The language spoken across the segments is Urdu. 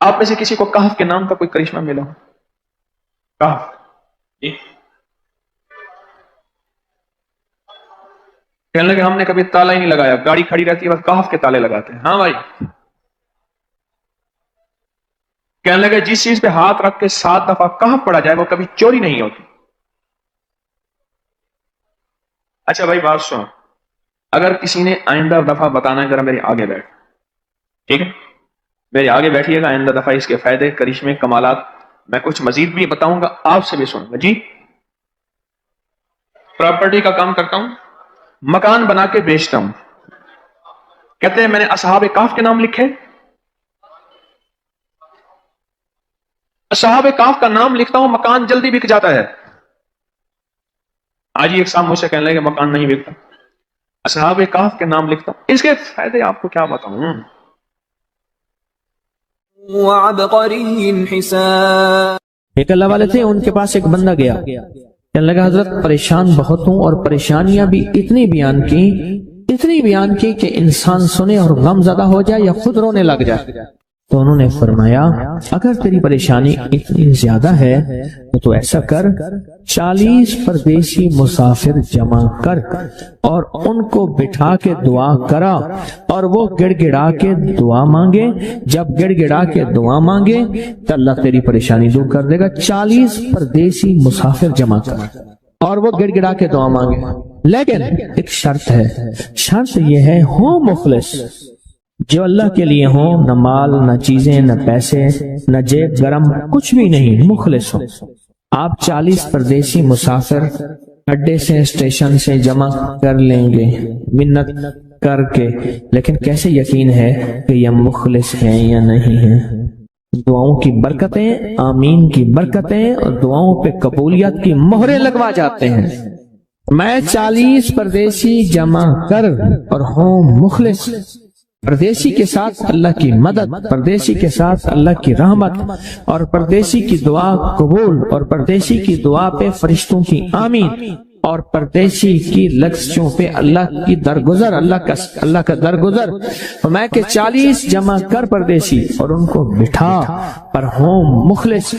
آپ میں سے کسی کو کہف کے نام کا کوئی کرشمہ ملا ہو؟ کہف جی کہنے لگے ہم نے کبھی تالا ہی نہیں لگایا، گاڑی کھڑی رہتی ہے بس کہف کے تالے لگاتے ہیں۔ ہاں بھائی، کہنے لگے جس چیز پہ ہاتھ رکھ کے 7 دفعہ کہف پڑا جائے وہ کبھی چوری نہیں ہوتی۔ اچھا بھائی بات سن، اگر کسی نے آئندہ دفعہ بتانا ہے ذرا میرے آگے بیٹھ، ٹھیک ہے؟ میرے آگے بیٹھیے گا، آئندہ دفعہ اس کے فائدے، کرشمے، کمالات میں کچھ مزید بھی بتاؤں گا، آپ سے بھی سنوں گا۔ جی پراپرٹی کا کام کرتا ہوں، مکان بنا کے بیچتا ہوں، کہتے ہیں میں نے اصحاب کہف کے نام لکھے، اصحاب کہف کا نام لکھتا ہوں، مکان جلدی بک جاتا ہے۔ آج ہی ایک صاحب مجھ سے کہنے لگے مکان نہیں بکتا، اصحاب کہف کے نام لکھتا ہوں، اس کے فائدے آپ کو کیا بتاؤں۔ وعبقری حسان، ایک اللہ والے تھے، ان کے پاس ایک بندہ گیا، کہنے لگا حضرت پریشان بہت ہوں، اور پریشانیاں بھی اتنی بیان کی کہ انسان سنے اور غم زدہ ہو جائے یا خود رونے لگ جائے۔ تو انہوں نے فرمایا اگر تیری پریشانی اتنی زیادہ ہے تو ایسا کر، 40 پردیسی مسافر جمع کر اور ان کو بٹھا کے دعا کرا، اور وہ گڑ گڑا کے دعا مانگے، جب گڑ گڑا کے دعا مانگے تو اللہ تیری پریشانی دور کر دے گا۔ 40 پردیسی مسافر جمع کر اور وہ گڑ گڑا کے دعا مانگے، لیکن ایک شرط ہے، شرط یہ ہے ہو مخلص، جو اللہ کے لیے ہوں، نہ مال نہ چیزیں نہ پیسے نہ جیب گرم کچھ بھی نہیں، مخلص ہو۔ آپ 40 پردیسی مسافر اڈے سے اسٹیشن سے جمع کر لیں گے منت کر کے، لیکن کیسے یقین ہے کہ یہ مخلص ہیں یا نہیں ہیں؟ دعاؤں کی برکتیں، آمین کی برکتیں اور دعاؤں پہ قبولیت کی مہریں لگوا جاتے ہیں۔ میں 40 پردیسی جمع کر اور ہوں مخلص، پردیسی کے ساتھ اللہ کی مدد، پردیسی کے ساتھ اللہ کی رحمت، اور پردیسی کی دعا قبول، اور پردیسی کی دعا پہ فرشتوں کی آمین، اور پردیسی کی لفظوں پہ اللہ کی درگزر، اللہ کا درگزر۔ میں کہ 40 جمع کر پردیسی اور ان کو بٹھا پر ہوں مخلص۔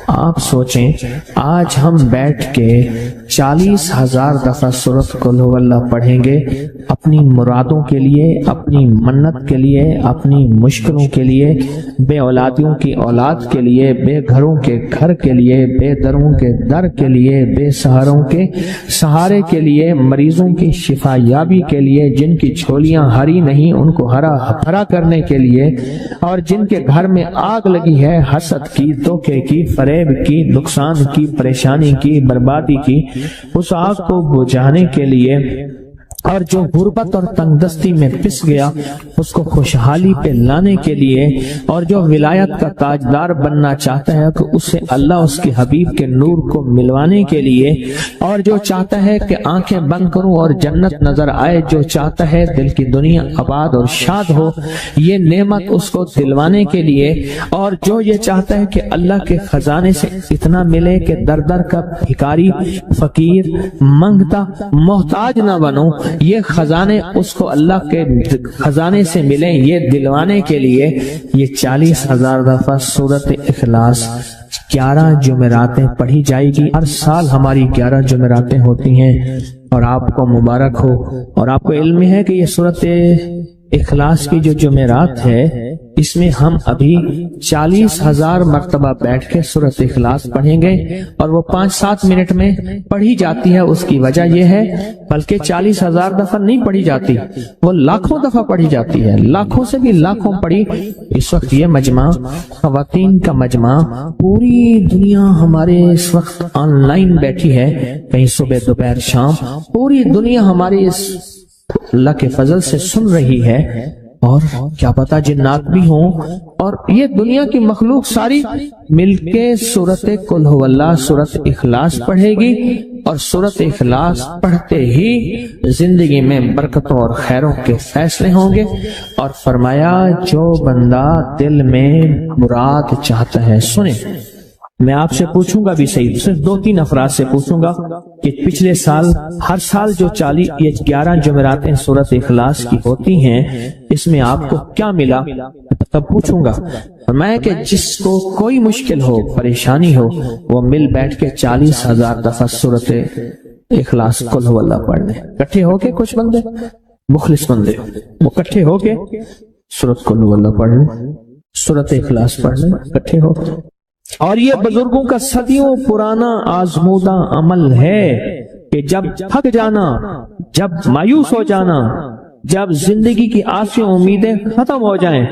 آپ سوچیں آج ہم بیٹھ کے 40,000 دفعہ سورۃ قل ہو اللہ پڑھیں گے اپنی مرادوں کے لیے، اپنی منت کے لیے، اپنی مشکلوں کے لیے، بے اولادیوں کی اولاد کے لیے، بے گھروں کے گھر کے لیے، بے دروں کے در کے لیے، بے سہاروں کے سہارے کے لیے، مریضوں کی شفا یابی کے لیے، جن کی جھولیاں ہری نہیں ان کو ہرا بھرا کرنے کے لیے، اور جن کے گھر میں آگ لگی ہے حسد کی، دھوکے کی، فریب کی، نقصان کی، پریشانی کی، بربادی کی، اس آگ کو بجھانے کے لیے، اور جو غربت اور تنگ دستی میں پس گیا اس کو خوشحالی پہ لانے کے لیے، اور جو ولایت کا تاجدار بننا چاہتا ہے کہ اسے اللہ اس کے حبیب کے نور کو ملوانے کے لیے، اور جو چاہتا ہے کہ آنکھیں بند کروں اور جنت نظر آئے، جو چاہتا ہے دل کی دنیا آباد اور شاد ہو، یہ نعمت اس کو دلوانے کے لیے، اور جو یہ چاہتا ہے کہ اللہ کے خزانے سے اتنا ملے کہ در در کا بھکاری، فقیر، منگتا، محتاج نہ بنو، یہ خزانے اس کو اللہ کے خزانے سے ملیں، یہ دلوانے کے لیے یہ 40,000 دفعہ سورۃ اخلاص 11 جمعراتیں پڑھی جائے گی۔ ہر سال ہماری 11 جمعراتیں ہوتی ہیں، اور آپ کو مبارک ہو۔ اور آپ کو علم ہے کہ یہ سورۃ اخلاص کی جو جمعرات ہے اس میں ہم ابھی 40,000 مرتبہ بیٹھ کے سورۃ اخلاص پڑھیں گے، اور وہ 5-7 منٹ میں پڑھی جاتی ہے۔ اس کی وجہ یہ ہے بلکہ 40,000 دفعہ نہیں پڑھی جاتی، وہ لاکھوں دفعہ پڑھی جاتی ہے، لاکھوں سے بھی لاکھوں پڑھی۔ اس وقت یہ مجمع خواتین کا مجمع، پوری دنیا ہمارے اس وقت آن لائن بیٹھی ہے، کہیں صبح دوپہر شام، پوری دنیا ہماری اس اللہ کے فضل سے سن رہی ہے، اور کیا پتا جنات بھی ہوں، اور یہ دنیا کی مخلوق ساری مل کے سورۃ قل ہو اللہ، سورۃ اخلاص پڑھے گی، اور سورۃ اخلاص پڑھتے ہی زندگی میں برکتوں اور خیروں کے فیصلے ہوں گے۔ اور فرمایا جو بندہ دل میں مراد چاہتا ہے، سنیں میں آپ سے پوچھوں گا بھی صحیح، صرف 2-3 افراد سے پوچھوں گا کہ پچھلے سال ہر سال جو 11 جمعراتیں سورۃ اخلاص کی ہوتی ہیں اس میں آپ کو کیا ملا، تب پوچھوں گا۔ فرمایا کہ جس کو کوئی مشکل ہو، پریشانی ہو، وہ مل بیٹھ کے 40,000 دفعہ سورۃ اخلاص قل هو اللہ پڑھ لیں، اکٹھے ہو کے۔ کچھ بندے مخلص بندے وہ اکٹھے ہو کے سورۃ قل هو اللہ پڑھ لیں، سورۃ اخلاص پڑھ لیں اکٹھے ہو۔ اور یہ بزرگوں کا صدیوں پرانا آزمودہ عمل ہے کہ جب تھک جانا، جب مایوس ہو جانا، جب زندگی کی آسیں امیدیں ختم ہو جائیں،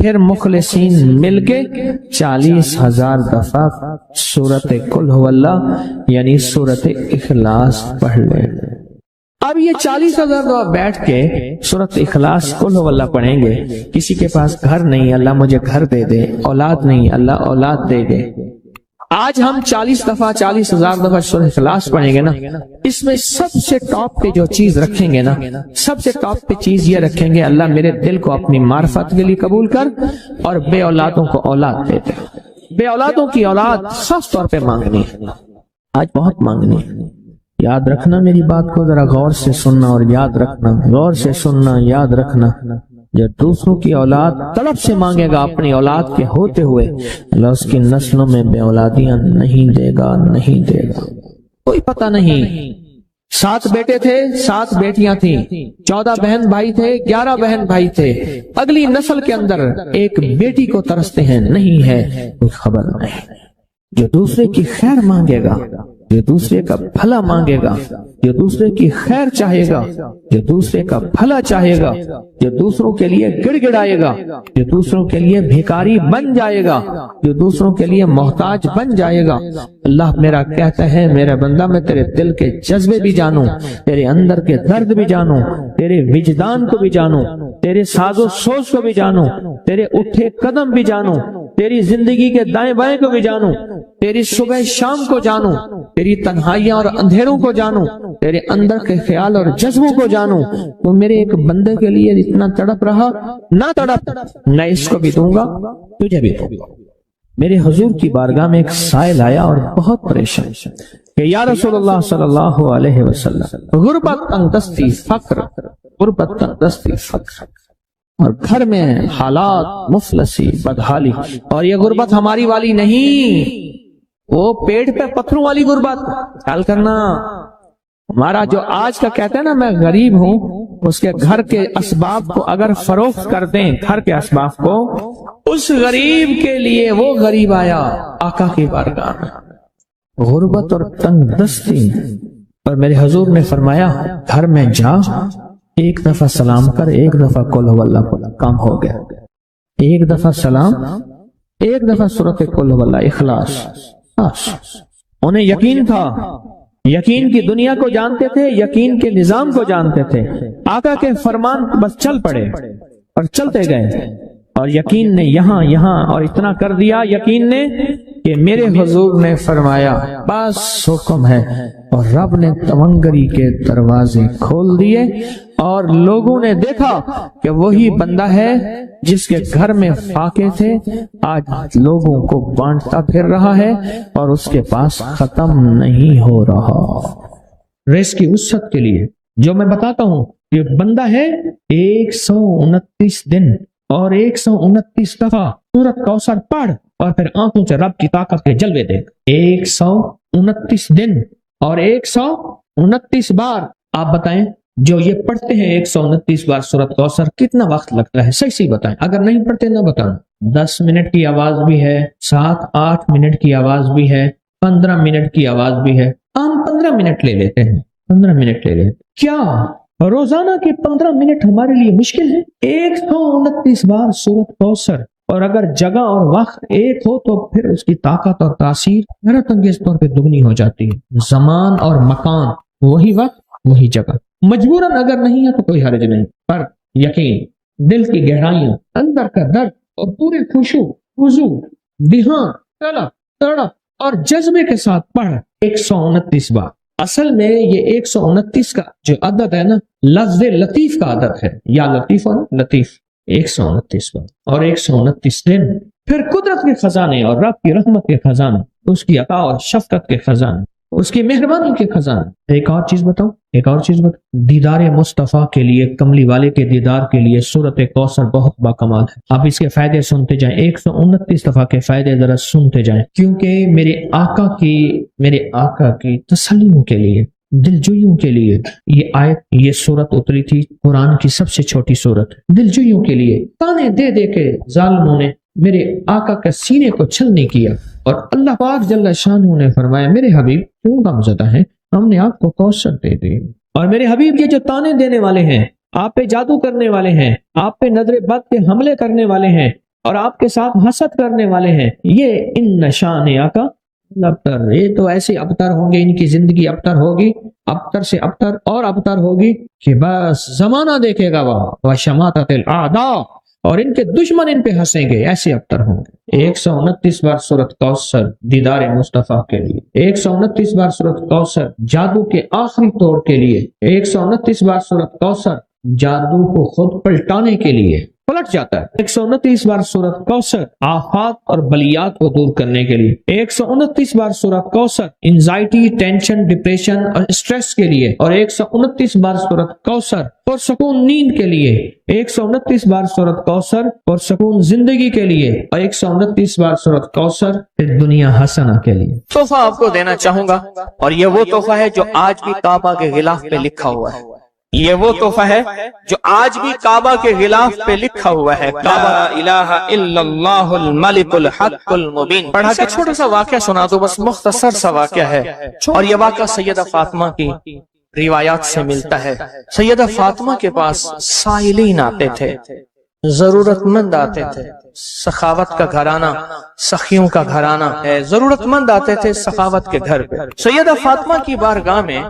پھر مخلصین مل کے 40,000 دفعہ سورۃ قل هو اللہ یعنی سورۃ اخلاص پڑھ لیں۔ اب یہ 40,000 دفعہ بیٹھ کے سورۃ اخلاص قل هو اللہ پڑھیں گے۔ کسی کے پاس گھر نہیں، اللہ مجھے گھر دے دے، اولاد نہیں، اللہ اولاد دے دے۔ آج ہم 40,000 دفعہ سورۃ اخلاص پڑھیں گے نا، اس میں سب سے ٹاپ پہ جو چیز رکھیں گے نا، سب سے ٹاپ پہ چیز یہ رکھیں گے، اللہ میرے دل کو اپنی معرفت کے لیے قبول کر اور بے اولادوں کو اولاد دے دے۔ بے اولادوں کی اولاد خاص طور پہ مانگنی ہے، آج بہت مانگنی ہے۔ یاد رکھنا میری بات کو، ذرا غور سے سننا اور یاد رکھنا، غور سے سننا، یاد رکھنا۔ جو دوسروں کی اولاد طلب سے مانگے گا اپنی اولاد کے ہوتے ہوئے، اللہ اس کی نسلوں میں بے اولادیاں نہیں دے گا، نہیں دے گا۔ کوئی پتہ نہیں، 7 بیٹے تھے، 7 بیٹیاں تھیں، 14 بہن بھائی تھے، 11 بہن بھائی تھے، اگلی نسل کے اندر ایک بیٹی کو ترستے ہیں، نہیں ہے، کوئی خبر نہیں۔ جو دوسرے کی خیر مانگے گا، جو دوسرے کا بھلا مانگے گا، جو دوسرے کی خیر چاہے گا، جو دوسرے کا بھلا چاہے گا، جو دوسروں کے لیے گڑ گڑائے گا، جو دوسروں کے لیے بھیکاری بن جائے گا، جو دوسروں کے لیے محتاج بن جائے گا، اللہ میرا کہتا ہے میرا بندہ میں تیرے دل کے جذبے بھی جانوں، تیرے اندر کے درد بھی جانوں، تیرے وجدان کو بھی جانوں، تیرے ساز و سوچ کو بھی جانوں، تیرے اٹھے قدم بھی جانوں، تیری زندگی کے دائیں بائیں کو بھی جانوں، تیری صبح شام کو جانوں، تیری تنہائیاں اور اندھیروں کو جانوں، تیرے اندر کے خیال اور جذبوں کو جانوں۔ تو میرے ایک بندے کے لیے اتنا تڑپ رہا، نہ تڑپ، میں اس کو بھی دوں گا، تجھے بھی دوں گا۔ میرے حضور کی بارگاہ میں ایک سائل آیا اور بہت پریشان کہ یا رسول اللہ صلی اللہ علیہ وسلم، غربت تنگدستی فقر، غربت تنگدستی فقر، اور گھر میں حالات مفلسی بدحالی، اور یہ غربت ہماری والی نہیں، وہ پیٹ پہ پتھروں والی غربت۔ خیال کرنا، ہمارا جو آج کا کہتا ہے نا میں غریب ہوں، اس کے گھر کے اسباب کو اگر فروخت کر دیں، گھر کے اسباب کو، اس غریب کے لیے وہ غریب آیا آقا کی بارگاہ میں، غربت اور تنگ دستی، اور میرے حضور نے فرمایا گھر میں جا، ایک دفعہ سلام کر، ایک دفعہ قل هو اللہ پڑھ، کام ہو گیا۔ ایک دفعہ سلام، ایک دفعہ سورۃ قل هو اللہ اخلاص۔ انہیں یقین تھا، یقین کی دنیا کو جانتے تھے، یقین کے نظام کو جانتے تھے، آقا کے فرمان بس چل پڑے اور چلتے گئے، اور یقین نے یہاں اور اتنا کر دیا یقین نے کہ میرے حضور نے فرمایا بس حکم ہے، اور رب نے تونگری کے دروازے کھول دیے، اور لوگوں نے دیکھا کہ وہی بندہ ہے جس کے گھر میں فاقے تھے، آج لوگوں کو بانٹتا پھر رہا ہے اور اس کے پاس ختم نہیں ہو رہا۔ ریس کی وسعت کے لیے جو میں بتاتا ہوں، یہ بندہ ہے 129 دن اور 129 دفعہ سورۃ کوثر پڑھ، اور پھر آنکھوں سے رب کی طاقت کے جلوے دیکھ۔ 129 دن اور 129 بار، آپ بتائیں جو یہ پڑھتے ہیں 129 بار سورۃ کوثر، کتنا وقت لگتا ہے؟ صحیح بتائیں، اگر نہیں پڑھتے نہ بتانا۔ 10 منٹ کی آواز بھی ہے، 7-8 منٹ کی آواز بھی ہے، 15 منٹ کی آواز بھی ہے، ہم 15 منٹ لے لیتے ہیں، 15 منٹ لے لیتے۔ کیا روزانہ کے 15 منٹ ہمارے لیے مشکل ہے؟ 129 بار سورۃ کوثر، اور اگر جگہ اور وقت ایک ہو تو پھر اس کی طاقت اور تاثیر حیرت انگیز طور پہ دگنی ہو جاتی ہے۔ زمان اور مکان، وہی وقت وہی جگہ، مجبوراً اگر نہیں ہے تو کوئی حرج نہیں، پر یقین، دل کی گہرائیاں، اندر کا درد، اور پورے خشوع، خضوع، دھیان، طلب، تڑپ اور جذبے کے ساتھ پڑھ 129 بار۔ اصل میں یہ 129 کا جو عدد ہے نا، لفظ لطیف کا عدد ہے، یا لطیف اور لطیف، 129 بار اور 129 دن۔ پھر قدرت کے خزانے اور رب کی رحمت کے خزانے اس کی عطا اور شفقت کے خزانے، اس کی مہربانی کے خزانے۔ ایک اور چیز بتاؤں، دیدار مصطفیٰ کے لیے، کملی والے کے دیدار کے لیے سورۃ کوثر بہت باکمال ہے۔ آپ اس کے فائدے سنتے جائیں، 129 دفعہ کے فائدے ذرا سنتے جائیں، کیونکہ میرے آقا کی تسلیوں کے لیے، دلجوئیوں کے لیے یہ آیت، یہ سورت اتری تھی۔ قرآن کی سب سے چھوٹی سورت، دلجوئیوں کے لیے تانے دے دے کے ظالموں نے میرے آقا کے سینے کو چھلنی کیا، اور اللہ پاک جل شانہ نے فرمایا میرے حبیب کیوں غمزدہ ہیں، ہم نے آپ کو کوثر دے دی۔ اور میرے حبیب یہ جو تانے دینے والے ہیں، آپ پہ جادو کرنے والے ہیں، آپ پہ نظر بد کے حملے کرنے والے ہیں، اور آپ کے ساتھ حسد کرنے والے ہیں، یہ ان نشان آقا ابتر، یہ تو ایسے ابتر ہوں گے، ان کی زندگی ابتر ہوگی، ابتر سے ابتر اور ابتر ہوگی کہ بس زمانہ دیکھے گا وہ شماتت الاعداء، اور ان کے دشمن ان پہ ہنسیں گے، ایسے ابتر ہوں گے۔ 129 بار سورۃ کوثر دیدار مصطفیٰ کے لیے، 129 بار سورۃ کوثر جادو کے آخری توڑ کے لیے، 129 بار سورۃ کوثر جادو کو خود پلٹانے کے لیے، پلٹ جاتا ہے۔ 129 بار سورۃ کوثر آفات اور بلیات کو دور کرنے کے لیے، 129 بار سورۃ کوثر انزائٹی، ٹینشن، ڈپریشن اور اسٹریس کے لیے، اور 129 بار سورۃ کوثر پرسکون نیند کے لیے، 129 بار سورۃ کوثر پرسکون زندگی کے لیے، اور 129 بار سورۃ کوثر دنیا حسنہ کے لیے۔ تحفہ آپ کو دینا چاہوں گا، اور یہ وہ تحفہ ہے جو آج بھی کعبہ کے غلاف پہ لکھا ہوا ہے، یہ وہ تحفہ ہے جو آج بھی کعبہ کے غلاف پہ لکھا ہوا ہے، لا الہ الا اللہ الملک الحق المبین۔ پڑھا کے چھوٹا سا واقعہ سنا دو، بس مختصر سا واقعہ ہے، اور یہ واقعہ سیدہ فاطمہ کی روایات سے ملتا ہے۔ سیدہ فاطمہ کے پاس سائلین آتے تھے، ضرورت مند آتے تھے، سخاوت کا گھرانہ، سخیوں کا گھرانہ ہے، ضرورت مند آتے تھے سخاوت کے گھر پہ۔ سیدہ فاطمہ کی بارگاہ میں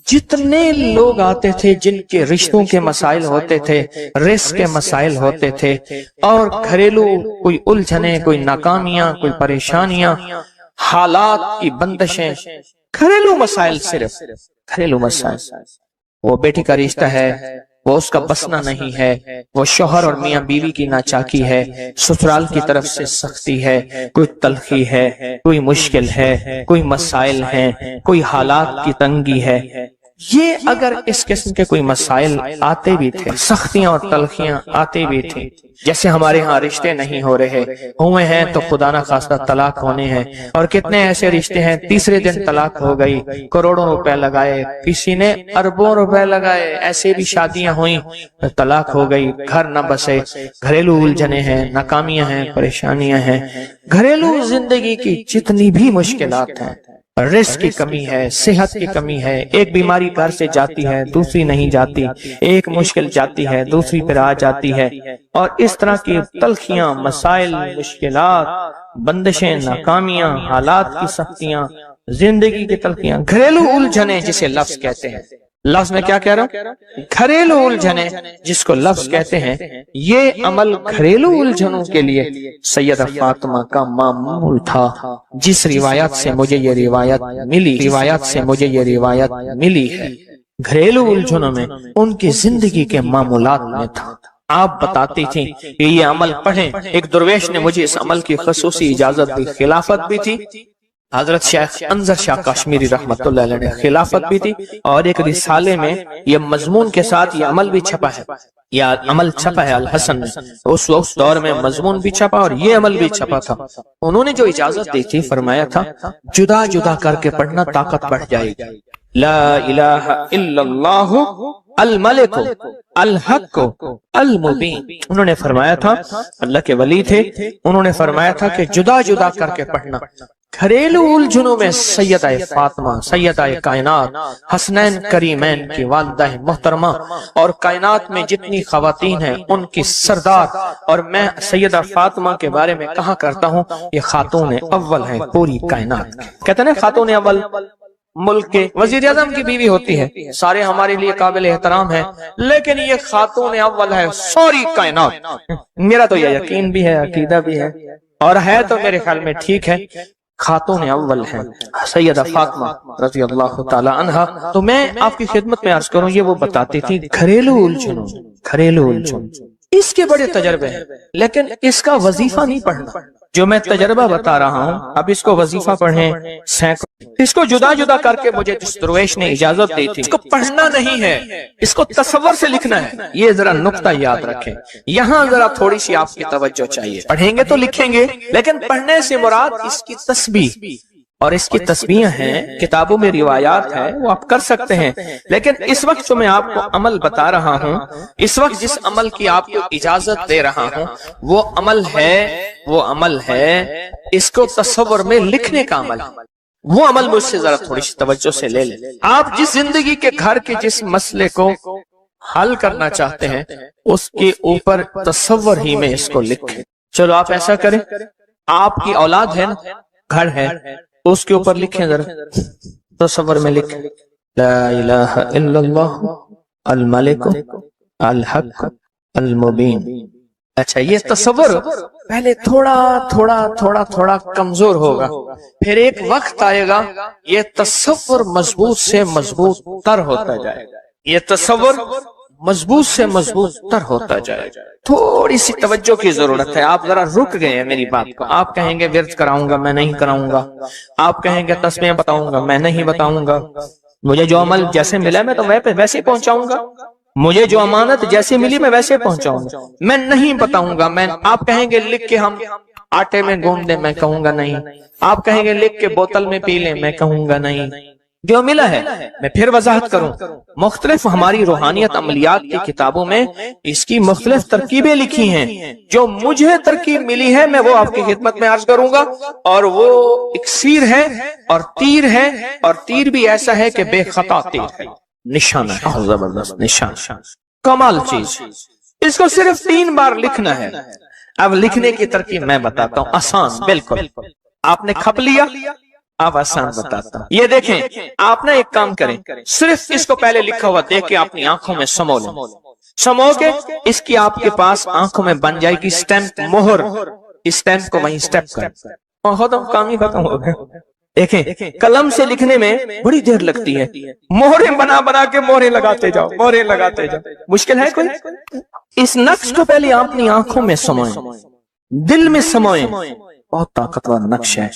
جتنے لوگ آتے تھے جن کے رشتوں کے مسائل ہوتے تھے، رزق کے مسائل ہوتے تھے، اور گھریلو کوئی الجھنیں، کوئی ناکامیاں، کوئی پریشانیاں، حالات کی بندشیں، گھریلو مسائل، صرف گھریلو مسائل، وہ بیٹی کا رشتہ ہے، وہ اس کا بسنا نہیں ہے، وہ شوہر اور میاں بیوی کی ناچاکی ہے، سسرال کی طرف سے سختی ہے، کوئی تلخی ہے، کوئی مشکل ہے، کوئی مسائل ہیں، کوئی حالات کی تنگی ہے۔ یہ اگر اس قسم کے کوئی مسائل آتے بھی تھے، سختیاں اور تلخیاں آتے بھی تھے، جیسے ہمارے ہاں رشتے نہیں ہو رہے، ہوئے ہیں تو خدا نہ خواستہ طلاق ہونے ہیں، اور کتنے ایسے رشتے ہیں تیسرے دن طلاق ہو گئی، کروڑوں روپے لگائے، کسی نے اربوں روپے لگائے، ایسے بھی شادیاں ہوئیں، طلاق ہو گئی، گھر نہ بسے، گھریلو الجھنیں ہیں، ناکامیاں ہیں، پریشانیاں ہیں، گھریلو زندگی کی جتنی بھی مشکلات ہیں، رزق کی کمی ہے، صحت کی کمی ہے، ایک بیماری گھر سے جاتی ہے دوسری نہیں جاتی، ایک مشکل جاتی ہے دوسری پھر آ جاتی ہے، اور اس طرح کی تلخیاں، مسائل، مشکلات، بندشیں، ناکامیاں، حالات کی سختیاں، زندگی کی تلخیاں، گھریلو الجھنیں جسے لفظ کہتے ہیں، لفظ میں کیا کہہ رہا ہوں، گھریلو الجھنیں جس کو لفظ کہتے ہیں، یہ عمل گھریلو الجھنوں کے لیے سیدہ فاطمہ کا معمول تھا۔ جس روایت سے مجھے یہ روایت ملی ہے، گھریلو الجھنوں میں ان کی زندگی کے معمولات میں تھا۔ آپ بتاتی تھیں کہ یہ عمل پڑھیں، ایک درویش نے مجھے اس عمل کی خصوصی اجازت دی، خلافت بھی تھی، حضرت شیخ انظر شاہ کشمیری رحمت اللہ علیہ نے خلافت بھی تھی، اور ایک رسالے میں یہ مضمون کے ساتھ یہ عمل بھی چھپا ہے، یہ عمل چھپا ہے الحسن میں، اس وقت دور میں مضمون بھی چھپا اور یہ عمل بھی چھپا تھا۔ انہوں نے جو اجازت دی تھی، فرمایا تھا جدا جدا کر کے پڑھنا طاقت بڑھ جائے گی، لا الہ الا اللہ الملک الحق المبین۔ انہوں نے فرمایا تھا، اللہ کے ولی تھے، انہوں نے فرمایا تھا کہ جدا جدا کر کے پڑھنا۔ گھریلو الجھنوں میں سیدہ فاطمہ، سیدہ کائنات، حسنین کریمین کی والدہ محترمہ، اور کائنات میں جتنی خواتین ہیں ان کی سردار، اور میں سیدہ فاطمہ کے بارے میں کہا کرتا ہوں یہ خاتون اول ہیں پوری کائنات۔ کہتے ہیں خاتون اول ملک کے وزیر اعظم کی بیوی ہوتی ہے، سارے ہمارے لیے قابل احترام ہیں، لیکن یہ خاتون اول ہے ساری کائنات۔ میرا تو یہ یقین بھی ہے، عقیدہ بھی ہے، اور ہے تو میرے خیال میں ٹھیک ہے، خاتون اول ہیں سیدہ فاطمہ رضی اللہ تعالی عنہا۔ تو میں آپ کی خدمت میں عرض کروں، یہ وہ بتاتی تھی گھریلو الجھن، اس کے بڑے تجربے ہیں، لیکن اس کا وظیفہ نہیں پڑھنا، جو میں تجربہ بتا رہا ہوں، اب اس کو وظیفہ پڑھیں سینکڑوں، اس کو جدا جدا کر کے مجھے جس درویش نے اجازت دی تھی، اس کو پڑھنا نہیں ہے، اس کو تصور سے لکھنا ہے۔ یہ ذرا نقطہ یاد رکھیں، یہاں ذرا تھوڑی سی آپ کی توجہ چاہیے۔ پڑھیں گے تو لکھیں گے، لیکن پڑھنے سے مراد اس کی تسبیح، اور اس کی تسبیح ہیں، کتابوں میں روایات ہے، وہ آپ کر سکتے ہیں، لیکن اس وقت جو میں آپ کو عمل بتا رہا ہوں، اس وقت جس عمل کی آپ کو اجازت دے رہا ہوں، وہ عمل ہے اس کو تصور میں لکھنے کا عمل۔ وہ عمل مجھ سے ذرا تھوڑی سی توجہ سے لے لیں۔ آپ جس زندگی کے گھر کے جس مسئلے کو حل کرنا چاہتے ہیں، اس کے اوپر تصور ہی میں اس کو لکھیں۔ چلو آپ ایسا کریں، آپ کی اولاد ہے نا، گھر ہے، اس کے اوپر لکھیں، ذرا تصور میں لکھیں، لا الہ الا اللہ الملک الحق المبین۔ اچھا، یہ تصور پہلے تھوڑا کمزور ہوگا، پھر ایک وقت آئے گا یہ تصور مضبوط سے مضبوط تر ہوتا جائے گا، یہ تصور مضبوط سے مضبوط تر ہوتا جائے گا۔ تھوڑی سی توجہ کی ضرورت ہے، آپ ذرا رک گئے ہیں میری بات کو۔ آپ کہیں گے ورد کراؤں گا، میں نہیں کراؤں گا، آپ کہیں گے تسبیح بتاؤں گا، میں نہیں بتاؤں گا، مجھے جو عمل جیسے ملا میں تو ویسے پہنچاؤں گا، مجھے جو امانت جیسے ملی میں ویسے پہنچاؤں گا، میں نہیں بتاؤں گا۔ آپ کہیں گے لکھ کے ہم آٹے میں گوندھ دیں، میں کہوں گا نہیں۔ آپ کہیں گے لکھ کے بوتل میں پی لیں، میں کہوں گا نہیں۔ جو ملا ہے میں پھر وضاحت کروں، مختلف ہماری روحانیت عملیات کی کتابوں میں اس کی مختلف ترکیبیں لکھی ہیں، جو مجھے ترکیب ملی ہے میں وہ آپ کی خدمت میں عرض کروں گا، اور وہ اکسیر ہے اور تیر ہے، اور تیر بھی ایسا ہے کہ بے خطا تیر ہے، نشانہ ہے، زبردست نشان، کمال چیز۔ اس کو صرف 3 بار لکھنا ہے۔ اب لکھنے کی ترکیب میں بتاتا ہوں، آسان بالکل۔ آپ نے کھپ لیا، اب آسان بتاتا ہوں۔ یہ دیکھیں، آپ نے ایک کام کریں، صرف اس کو پہلے لکھا ہوا دیکھ کے اپنی آنکھوں میں سمو لیں، سمو کے اس کی آپ کے پاس آنکھوں میں بن جائے گی سٹیمپ، مہر۔ اس سٹیمپ کو وہیں سٹیپ کریں، کام ہی ختم ہو گیا۔ دیکھیں، قلم سے لکھنے میں بڑی دیر لگتی ہے، مہریں بنا کے مہریں لگاتے جاؤ، مہریں لگاتے جاؤ، مشکل ہے کوئی؟ اس نقش کو پہلے آپ اپنی آنکھوں میں سموئیں، دل میں سموئیں۔ بہت طاقتور نقش ہے،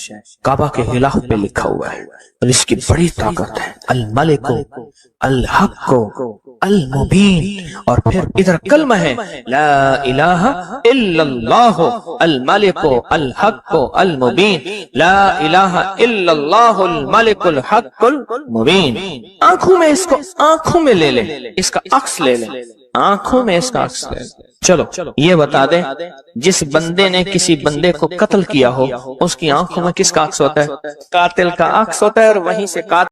کعبہ کے غلاف پہ لکھا ہوا ہے، اور اس کی بڑی طاقت ہے، الملک الحق المبین۔ اور پھر ادھر کلمہ ہے، لا الہ الا اللہ الملک الحق المبین، لا الہ الا اللہ الملک الحق المبین۔ آنکھوں میں اس کو آنکھوں میں لے لیں، اس کا عکس لے لیں، آنکھوں میں اس کا عکس لے لیں۔ چلو یہ بتا دیں، جس بندے نے کسی بندے کو قتل کیا ہو، اس کی آنکھوں میں کس کا عکس ہوتا ہے؟ قاتل کا عکس ہوتا ہے، اور وہیں سے قاتل